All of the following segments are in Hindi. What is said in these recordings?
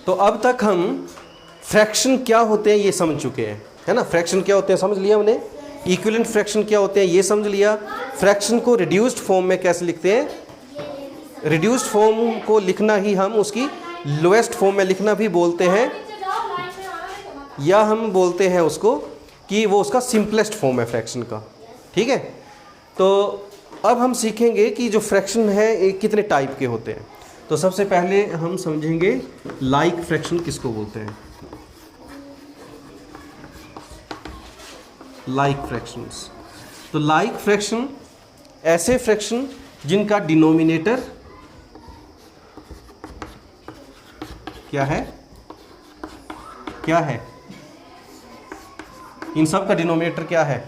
तो अब तक हम फ्रैक्शन क्या होते हैं ये समझ चुके हैं, है ना। फ्रैक्शन क्या होते हैं समझ लिया हमने, इक्विवेलेंट फ्रैक्शन क्या होते हैं ये समझ लिया। फ्रैक्शन को रिड्यूस्ड फॉर्म में कैसे लिखते हैं, रिड्यूस्ड फॉर्म को लिखना ही हम उसकी लोएस्ट फॉर्म में लिखना भी बोलते हैं, या हम बोलते हैं उसको कि वो उसका सिंपलेस्ट फॉर्म है फ्रैक्शन का, ठीक है। तो अब हम सीखेंगे कि जो फ्रैक्शन है एक कितने टाइप के होते हैं। तो सबसे पहले हम समझेंगे लाइक फ्रैक्शन किसको बोलते हैं। लाइक फ्रैक्शंस, तो लाइक फ्रैक्शन ऐसे फ्रैक्शन जिनका डिनोमिनेटर क्या है, क्या है, इन सब का डिनोमिनेटर क्या है,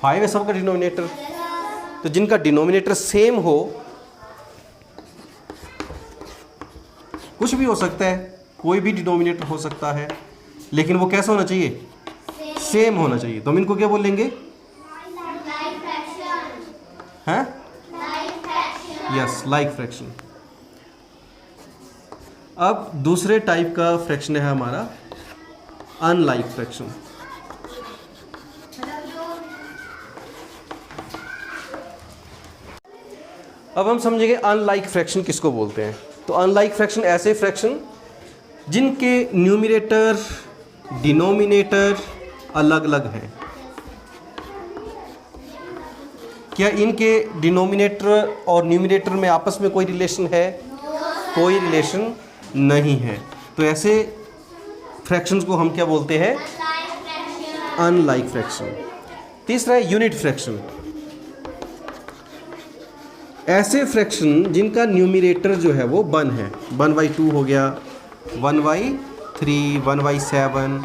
5 है सबका डिनोमिनेटर। तो जिनका डिनोमिनेटर सेम हो, कुछ भी हो सकता है, कोई भी डिनोमिनेटर हो सकता है, लेकिन वो कैसा होना चाहिए, सेम होना चाहिए। तो हम इनको क्या बोलेंगे, हैं, यस, लाइक फ्रैक्शन। अब दूसरे टाइप का फ्रैक्शन है हमारा अनलाइक फ्रैक्शन। अब हम समझेंगे अनलाइक फ्रैक्शन किसको बोलते हैं। तो अनलाइक फ्रैक्शन ऐसे फ्रैक्शन जिनके न्यूमरेटर डिनोमिनेटर अलग अलग हैं। क्या इनके डिनोमिनेटर और न्यूमरेटर में आपस में कोई रिलेशन है, कोई रिलेशन नहीं है। तो ऐसे फ्रैक्शंस को हम क्या बोलते हैं, अनलाइक फ्रैक्शन। तीसरा है यूनिट फ्रैक्शन, ऐसे फ्रैक्शन जिनका न्यूमरेटर जो है वो 1 है, 1/2 हो गया, 1/3, 1/7,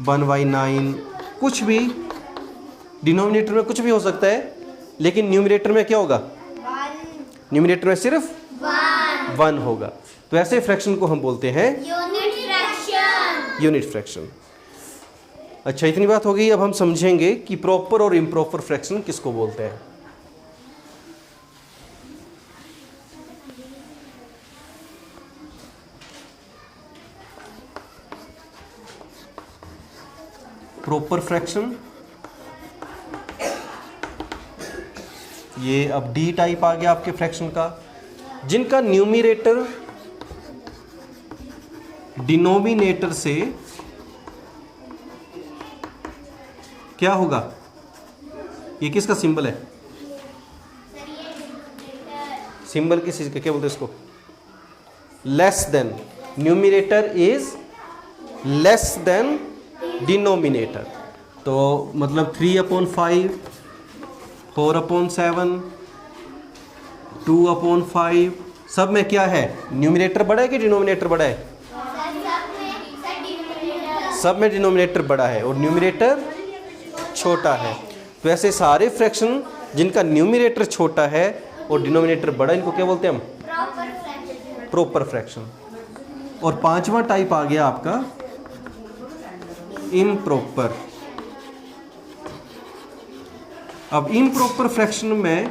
1/9, कुछ भी डिनोमिनेटर में कुछ भी हो सकता है, लेकिन न्यूमरेटर में क्या होगा, न्यूमरेटर में सिर्फ 1 होगा। तो ऐसे फ्रैक्शन को हम बोलते हैं यूनिट फ्रैक्शन। अच्छा, इतनी बात हो गई। अब हम समझेंगे कि प्रॉपर और इम्प्रॉपर फ्रैक्शन किसको बोलते हैं। प्रॉपर फ्रैक्शन, ये अब डी टाइप आ गया आपके फ्रैक्शन का, जिनका न्यूमरेटर डिनोमिनेटर से क्या होगा, ये किसका सिंबल है, सिंबल किस चीज का, क्या बोलते हैं इसको, less than. Numerator is less than denominator. तो मतलब 3/5, 4/7, 2/5, सब में क्या है, न्यूमरेटर बड़ा है कि डिनोमिनेटर बड़ा है, सब में डिनोमिनेटर बड़ा है और न्यूमरेटर छोटा है। तो ऐसे सारे फ्रैक्शन जिनका न्यूमरेटर छोटा है और डिनोमिनेटर बड़ा, इनको क्या बोलते हैं हम, प्रॉपर फ्रैक्शन। और पांचवा टाइप आ गया आपका इम्प्रॉपर। अब इम्प्रॉपर फ्रैक्शन में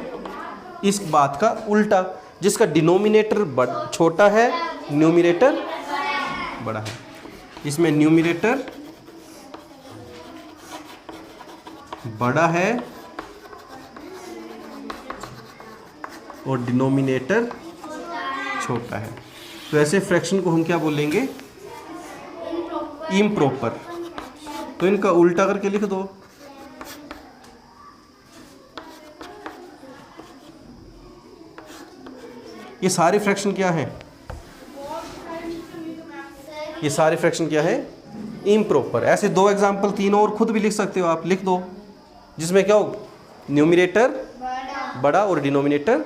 इस बात का उल्टा, जिसका डिनोमिनेटर छोटा है, न्यूमरेटर बड़ा है। इसमें न्यूमरेटर बड़ा है और डिनोमिनेटर छोटा है। तो ऐसे फ्रैक्शन को हम क्या बोलेंगे, इम्प्रॉपर। तो इनका उल्टा करके लिख दो, ये सारे फ्रैक्शन क्या हैं, ये सारे फ्रैक्शन क्या है, इम्प्रॉपर। ऐसे 2 एग्जाम्पल 3 और खुद भी लिख सकते हो आप, लिख दो, जिसमें क्या हो, न्यूमरेटर बड़ा और डिनोमिनेटर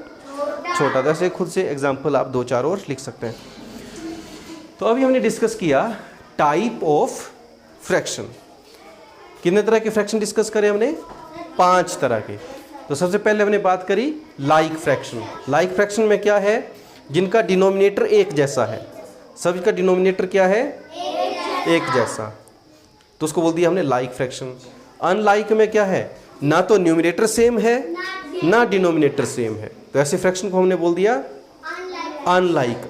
छोटा। जैसे खुद से एग्जाम्पल आप 2-4 और लिख सकते हैं। तो अभी हमने डिस्कस किया टाइप ऑफ फ्रैक्शन। कितने तरह के फ्रैक्शन डिस्कस करे हमने, 5 तरह के। तो सबसे पहले हमने बात करी लाइक फ्रैक्शन। लाइक फ्रैक्शन में क्या है, जिनका डिनोमिनेटर एक जैसा है, सभी का डिनोमिनेटर क्या है, एक जैसा, तो उसको बोल दिया हमने लाइक फ्रैक्शन। अनलाइक में क्या है, ना तो न्यूमरेटर सेम है ना डिनोमिनेटर सेम है, तो ऐसे फ्रैक्शन को हमने बोल दिया अनलाइक,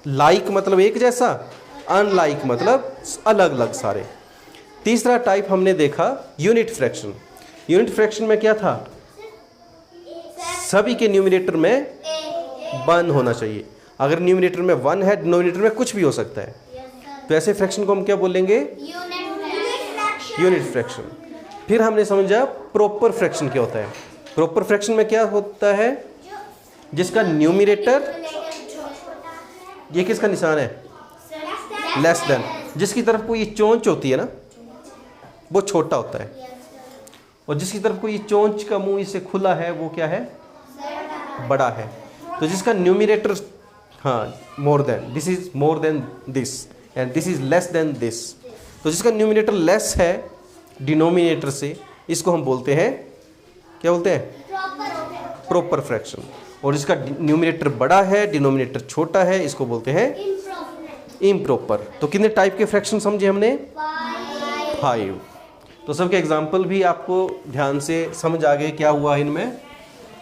लाइक मतलब एक जैसा, अनलाइक मतलब अलग अलग सारे। तीसरा टाइप हमने देखा यूनिट फ्रैक्शन। यूनिट फ्रैक्शन में क्या था, सभी के न्यूमिनेटर में 1 होना चाहिए। अगर न्यूमिनेटर में 1 है, डिनोमिनेटर में कुछ भी हो सकता है, तो ऐसे फ्रैक्शन को हम क्या बोलेंगे, यूनिट फ्रैक्शन। फिर हमने समझा प्रॉपर फ्रैक्शन क्या होता है। प्रॉपर फ्रैक्शन में क्या होता है, जिसका न्यूमिनेटर, ये किसका निशान है, लेस देन, जिसकी तरफ कोई चोंच होती है ना वो छोटा होता है, और जिसकी तरफ कोई चोंच का मुंह इससे खुला है वो क्या है, बड़ा है। तो जिसका न्यूमिनेटर, हाँ, more than, this is more than this and this is less than this, तो जिसका न्यूमिनेटर लेस है डिनोमिनेटर से, इसको हम बोलते हैं, क्या बोलते हैं, प्रॉपर फ्रैक्शन। और जिसका न्यूमिनेटर बड़ा है डिनोमिनेटर छोटा है, इसको बोलते हैं इम्प्रॉपर। तो कितने टाइप के फ्रैक्शन समझे हमने, 5। तो सबके एग्जाम्पल भी आपको ध्यान से समझ आ गए क्या हुआ इनमें,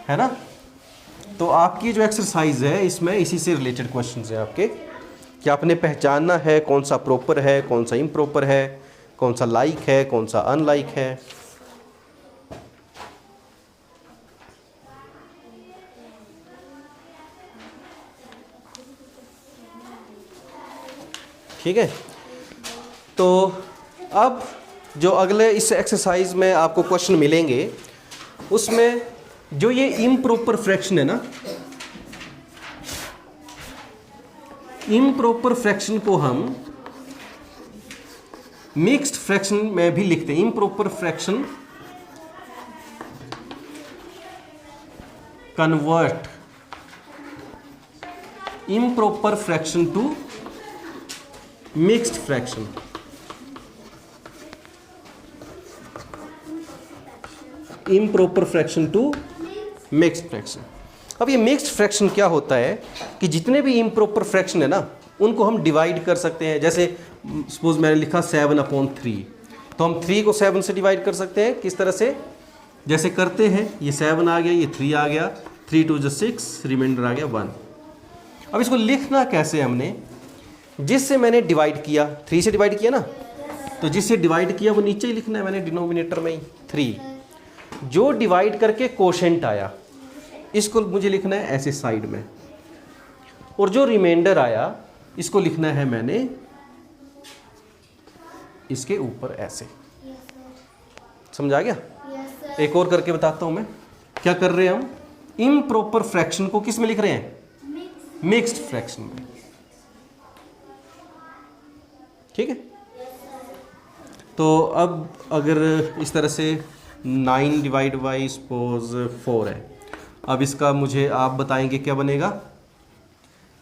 है ना। तो आपकी जो एक्सरसाइज है इसमें इसी से रिलेटेड क्वेश्चंस हैं आपके, कि आपने पहचानना है कौन सा प्रॉपर है, कौन सा इम्प्रॉपर है, कौन सा लाइक है, कौन सा अनलाइक है। ठीक है। तो अब जो अगले इस एक्सरसाइज में आपको क्वेश्चन मिलेंगे, उसमें जो ये इम्प्रॉपर फ्रैक्शन है ना, इम्प्रॉपर फ्रैक्शन को हम मिक्स्ड फ्रैक्शन में भी लिखते हैं। Improper fraction convert improper fraction to mixed fraction. Improper fraction to mixed fraction. अब ये मिक्स्ड फ्रैक्शन क्या होता है कि जितने भी इम्प्रॉपर फ्रैक्शन है ना उनको हम डिवाइड कर सकते हैं। जैसे सपोज मैंने लिखा 7/3, तो हम 3 को 7 से डिवाइड कर सकते हैं। किस तरह से, जैसे करते हैं, ये 7 आ गया, ये 3 आ गया, 3 2 6, रिमाइंडर आ गया 1। अब इसको लिखना कैसे, हमने जिससे मैंने डिवाइड किया, 3 से डिवाइड किया ना, तो जिससे डिवाइड किया वो नीचे ही लिखना है मैंने डिनोमिनेटर में ही 3। जो डिवाइड करके कोशेंट आया इसको मुझे लिखना है ऐसे साइड में, और जो रिमाइंडर आया इसको लिखना है मैंने इसके ऊपर ऐसे। समझ आ गया? एक और करके बताता हूं मैं। क्या कर रहे हैं हम, इम्प्रॉपर फ्रैक्शन को किस में लिख रहे हैं, मिक्स्ड फ्रैक्शन में। ठीक है। तो अब अगर इस तरह से 9 डिवाइड बाई सपोज 4 है, अब इसका मुझे आप बताएंगे क्या बनेगा।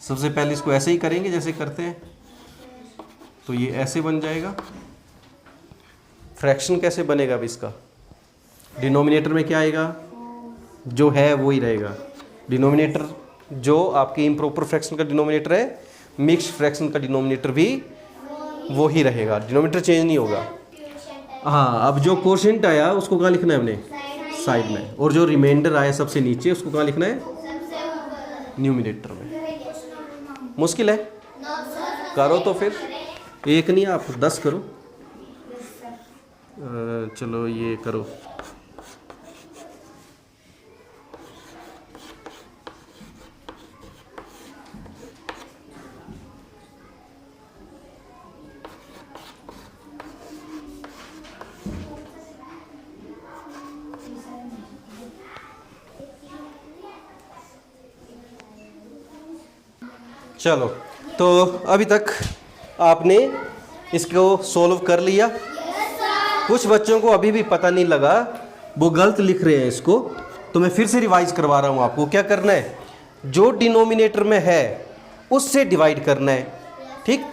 सबसे पहले इसको ऐसे ही करेंगे जैसे करते हैं, तो ये ऐसे बन जाएगा। फ्रैक्शन कैसे बनेगा अब इसका, डिनोमिनेटर में क्या आएगा, जो है वो ही रहेगा। डिनोमिनेटर जो आपके इम्प्रॉपर फ्रैक्शन का डिनोमिनेटर है, मिक्स्ड फ्रैक्शन का डिनोमिनेटर भी वो ही रहेगा, डिनोमिनेटर चेंज नहीं होगा। हाँ, अब जो कोशेंट आया उसको कहाँ लिखना है हमने, साइड में, और जो रिमाइंडर आया सबसे नीचे उसको कहाँ लिखना है, न्यूमिनेटर में। मुश्किल है, करो तो फिर, एक नहीं आप 10 करो। चलो ये करो। चलो, तो अभी तक आपने इसको सोल्व कर लिया। कुछ बच्चों को अभी भी पता नहीं लगा, वो गलत लिख रहे हैं इसको, तो मैं फिर से रिवाइज करवा रहा हूँ आपको। क्या करना है, जो डिनोमिनेटर में है उससे डिवाइड करना है। ठीक,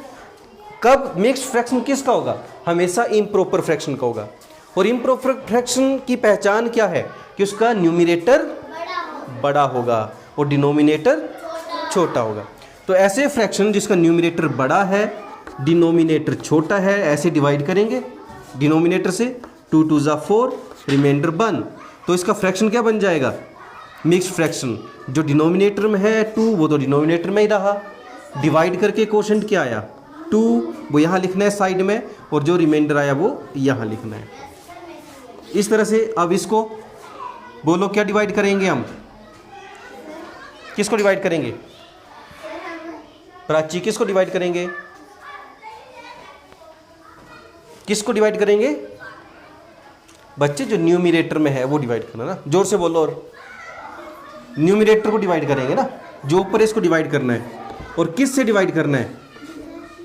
कब मिक्स्ड फ्रैक्शन किसका होगा, हमेशा इम्प्रॉपर फ्रैक्शन का होगा। और इम्प्रॉपर फ्रैक्शन की पहचान क्या है कि उसका न्यूमिनेटर बड़ा होगा और डिनोमिनेटर छोटा होगा। तो ऐसे फ्रैक्शन जिसका न्यूमिनेटर बड़ा है डिनोमिनेटर छोटा है, ऐसे डिवाइड करेंगे डिनोमिनेटर से। 2 2 4, रिमाइंडर 1, तो इसका फ्रैक्शन क्या बन जाएगा, मिक्स्ड फ्रैक्शन, जो डिनोमिनेटर में है 2 वो तो डिनोमिनेटर में ही रहा, डिवाइड करके कोशेंट क्या आया 2, वो यहाँ लिखना है साइड में, और जो रिमाइंडर आया वो यहाँ लिखना है। इस तरह से अब इसको बोलो क्या डिवाइड करेंगे हम, किसको डिवाइड करेंगे प्राची, किसको डिवाइड करेंगे, किसको डिवाइड करेंगे बच्चे, जो न्यूमिरेटर में है वो डिवाइड करना ना, जोर से बोलो, और न्यूमिरेटर को डिवाइड करेंगे ना, जो ऊपर इसको डिवाइड करना है, और किस से डिवाइड करना है,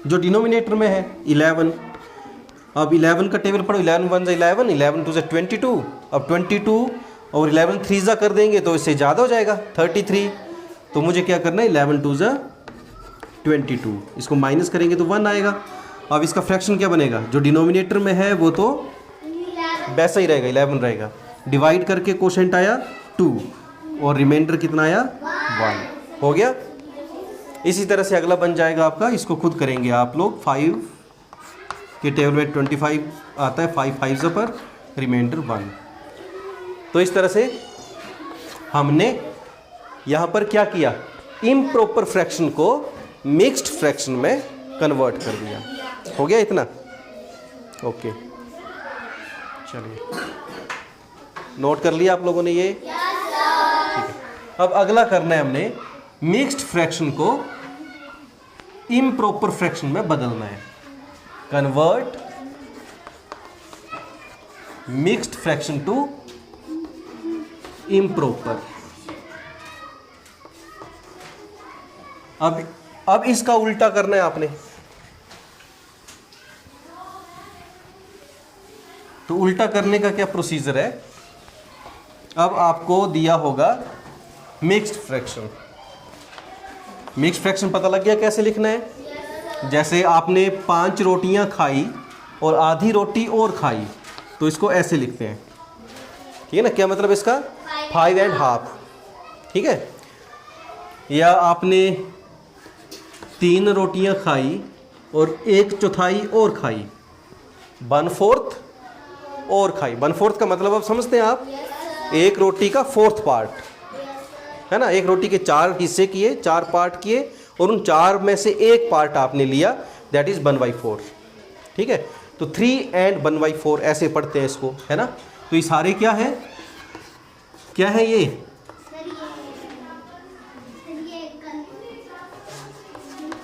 जो डिनोमिनेटर में है 11। अब 11 का टेबल पढ़ो, 11 1 11, 11 2 22, अब 22 और 11 3 कर देंगे तो इससे ज़्यादा हो जाएगा 33, तो मुझे क्या करना है 11 2 22, इसको माइनस करेंगे तो 1 आएगा। अब इसका फ्रैक्शन क्या बनेगा, जो डिनोमिनेटर में है वो तो वैसा ही रहेगा 11 रहेगा, डिवाइड करके कोशेंट आया 2 और रिमाइंडर कितना आया 1, हो गया। इसी तरह से अगला बन जाएगा आपका, इसको खुद करेंगे आप लोग, 5 के टेबल में 25 आता है, 5 5 पर रिमाइंडर 1। तो इस तरह से हमने यहाँ पर क्या किया, इम्प्रॉपर फ्रैक्शन को मिक्स्ड फ्रैक्शन में कन्वर्ट कर दिया। हो गया इतना, ओके चलिए नोट कर लिया आप लोगों ने ये, ठीक है। अब अगला करना है हमने मिक्स्ड फ्रैक्शन को इम्प्रॉपर फ्रैक्शन में बदलना है, convert mixed fraction to improper. अब इसका उल्टा करना है आपने, तो उल्टा करने का क्या प्रोसीजर है, अब आपको दिया होगा मिक्स्ड फ्रैक्शन। मिक्स्ड फ्रैक्शन पता लग गया कैसे लिखना है, जैसे आपने 5 रोटियां खाई और आधी रोटी और खाई, तो इसको ऐसे लिखते हैं, ठीक है ना, क्या मतलब इसका 5 एंड हाफ, ठीक है। या आपने 3 रोटियां खाई और 1/4 और खाई, 1/4 और खाई। 1/4 का मतलब आप समझते हैं आप, एक रोटी का 4th पार्ट है ना, एक रोटी के 4 हिस्से किए, 4 पार्ट किए, और उन 4 में से एक पार्ट आपने लिया, दैट इज 1/4, ठीक है। तो 3 एंड 1/4 ऐसे पढ़ते हैं इसको, है ना। तो ये सारे क्या है, क्या है ये,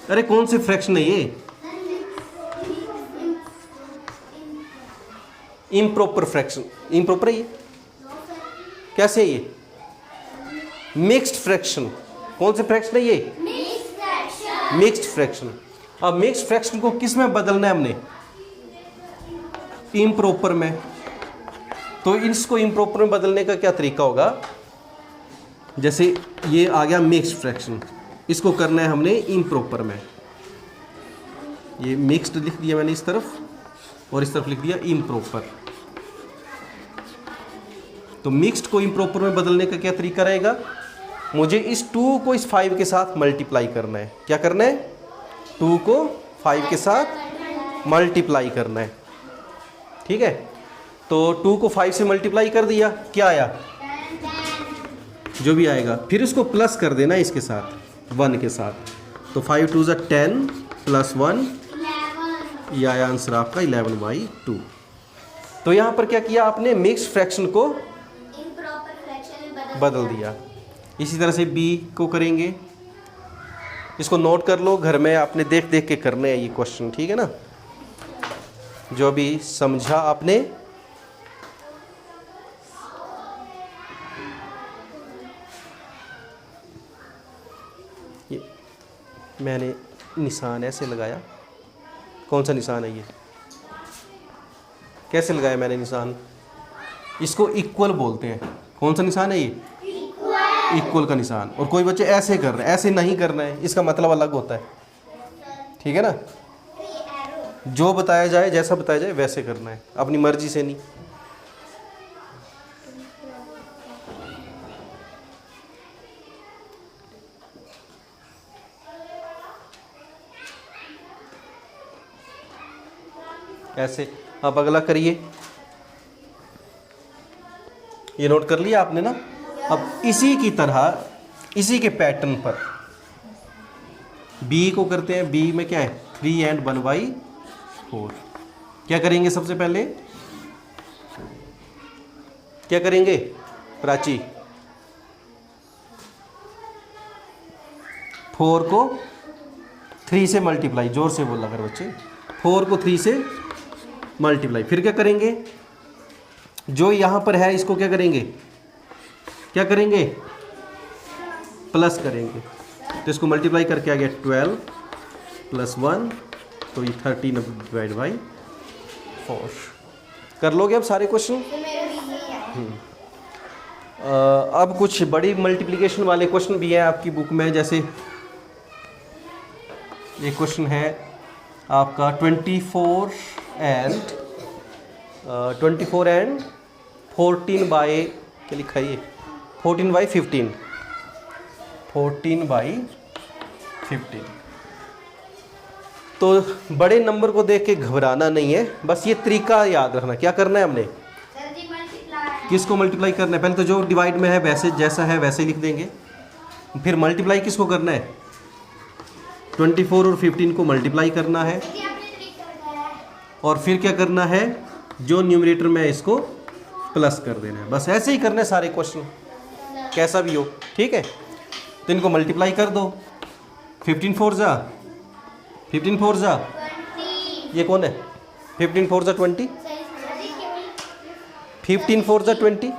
अरे कौन से फ्रैक्शन है ये, इम्प्रॉपर फ्रैक्शन, इम्प्रॉपर है ये, कैसे है ये मिक्स्ड फ्रैक्शन, कौन से फ्रैक्शन है ये मिक्स्ड फ्रैक्शन। अब मिक्स्ड फ्रैक्शन को किस में बदलना है हमने, इम्प्रॉपर में। तो इसको इम्प्रॉपर में बदलने का क्या तरीका होगा, जैसे ये आ गया मिक्स्ड फ्रैक्शन, इसको करना है हमने इम्प्रॉपर में, ये मिक्स्ड लिख दिया मैंने इस तरफ और इस तरफ लिख दिया इम्प्रॉपर। तो मिक्स्ड को इम्प्रॉपर में बदलने का क्या तरीका रहेगा, मुझे इस 2 को इस 5 के साथ मल्टीप्लाई करना है, क्या करना है 2 को 5 के साथ मल्टीप्लाई करना है, ठीक है। तो 2 को 5 से मल्टीप्लाई कर दिया, क्या आया जो भी आएगा, फिर इसको प्लस कर देना इसके साथ 1 के साथ, तो 5 2 10 प्लस 1, ये आया आंसर आपका 11/2। तो यहाँ पर क्या किया आपने, मिक्स्ड फ्रैक्शन को बदल दिया। इसी तरह से बी को करेंगे, इसको नोट कर लो, घर में आपने देख देख के करने हैं ये क्वेश्चन, ठीक है ना, जो भी समझा आपने। ये मैंने निशान ऐसे लगाया, कौन सा निशान है ये, कैसे लगाया मैंने निशान, इसको इक्वल बोलते हैं, कौन सा निशान है ये इक्वल का निशान। और कोई बच्चे ऐसे कर रहे हैं, ऐसे नहीं करना है, इसका मतलब अलग होता है, ठीक है ना। जो बताया जाए, जैसा बताया जाए वैसे करना है, अपनी मर्जी से नहीं। ऐसे अब अगला करिए, ये नोट कर लिया आपने ना, अब इसी की तरह इसी के पैटर्न पर b को करते हैं। b में क्या है 3 and 1/4। क्या करेंगे सबसे पहले, क्या करेंगे प्राची, 4 को 3 से मल्टीप्लाई, जोर से बोला कर बच्चे, 4 को 3 से मल्टीप्लाई। फिर क्या करेंगे, जो यहाँ पर है इसको क्या करेंगे, क्या करेंगे प्लस करेंगे। तो इसको मल्टीप्लाई करके आ गया 12 + 1, तो ये 13/4। कर लोगे अब सारे क्वेश्चन। अब कुछ बड़ी मल्टीप्लिकेशन वाले क्वेश्चन भी हैं आपकी बुक में। जैसे ये क्वेश्चन है आपका 24 and 14 क्या लिखा है ये 14/15। 14/15। तो बड़े नंबर को देख के घबराना नहीं है, बस ये तरीका याद रखना। क्या करना है हमने, किसको मल्टीप्लाई करना है, पहले तो जो डिवाइड में है वैसे जैसा है वैसे ही लिख देंगे। फिर मल्टीप्लाई किसको करना है, 24 और 15 को मल्टीप्लाई करना है। और फिर क्या करना है, जो न्यूमरेटर में है इसको प्लस कर देना है। बस ऐसे ही करना है सारे क्वेश्चन, कैसा भी हो, ठीक है। तो इनको मल्टीप्लाई कर दो। 15 4 जा, ये कौन है, 15 4 जा 20, 15 4 जा 20,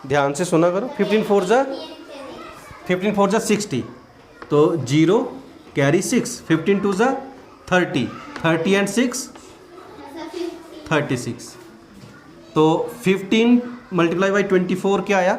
ध्यान से सुना करो। 15 4 जा 60, तो 0 कैरी 6, 15 2 जा 30, 30 and 6 36। तो 15 × 24 क्या आया